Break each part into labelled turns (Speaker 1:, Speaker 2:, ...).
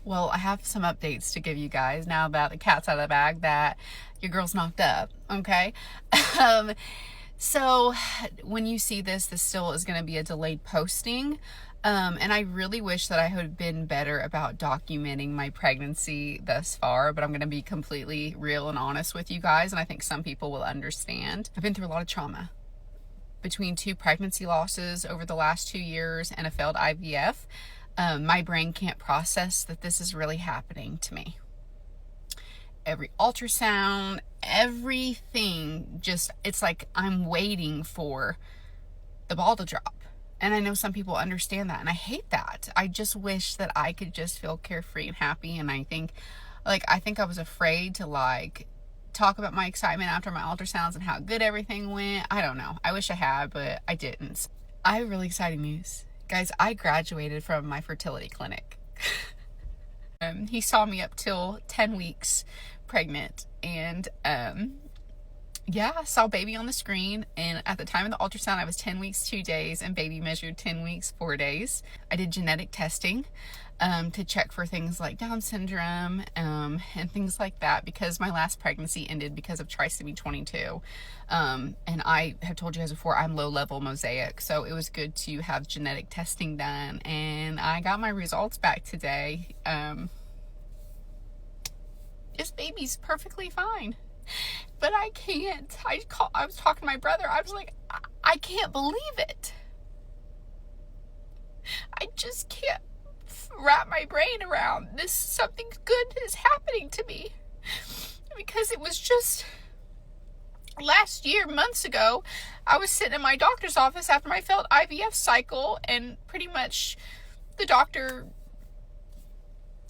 Speaker 1: Well, I have some updates to give you guys now that the cat's out of the bag, that your girl's knocked up, okay? Um, so when you see this still is going to be a delayed posting. And I really wish that I had been better about documenting my pregnancy thus far, but I'm going to be completely real and honest with you guys, and I think some people will understand. I've been through a lot of trauma. Between 2 pregnancy losses over the last 2 years and a failed IVF, my brain can't process that this is really happening to me. Every ultrasound, everything, just, it's like I'm waiting for the ball to drop. And I know some people understand that, and I hate that. I just wish that I could just feel carefree and happy. And I think I was afraid to talk about my excitement after my ultrasounds and how good everything went. I don't know. I wish I had, but I didn't. I have really exciting news. Guys, I graduated from my fertility clinic. He saw me up till 10 weeks pregnant, and yeah, I saw baby on the screen, and at the time of the ultrasound I was 10 weeks 2 days and baby measured 10 weeks 4 days. I did genetic testing to check for things like Down syndrome and things like that, because my last pregnancy ended because of trisomy 22. And I have told you guys before, I'm low level mosaic, so it was good to have genetic testing done, and I got my results back today. This baby's perfectly fine, but I can't. I was talking to my brother. I was like, I can't believe it. I just can't wrap my brain around this. Something good is happening to me, because it was just last year, months ago, I was sitting in my doctor's office after my failed IVF cycle, and pretty much the doctor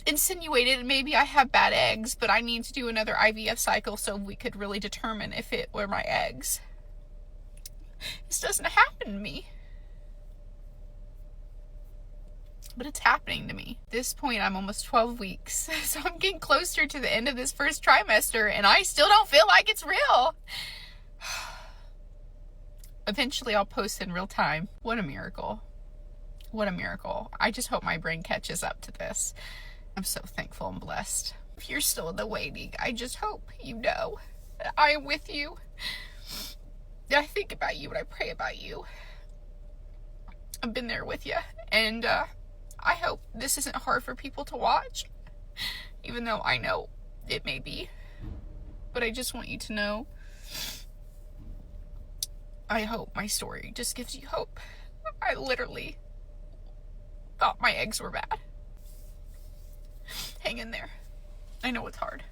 Speaker 1: insinuated maybe I have bad eggs, but I need to do another IVF cycle so we could really determine if it were my eggs. This doesn't happen to me, but it's happening to me. At this point, I'm almost 12 weeks, so I'm getting closer to the end of this first trimester, and I still don't feel like it's real. Eventually, I'll post in real time. What a miracle. What a miracle. I just hope my brain catches up to this. I'm so thankful and blessed. If you're still in the waiting, I just hope you know that I am with you. That I think about you and I pray about you. I've been there with you, and I hope this isn't hard for people to watch, even though I know it may be. But I just want you to know, I hope my story just gives you hope. I literally thought my eggs were bad. Hang in there. I know it's hard.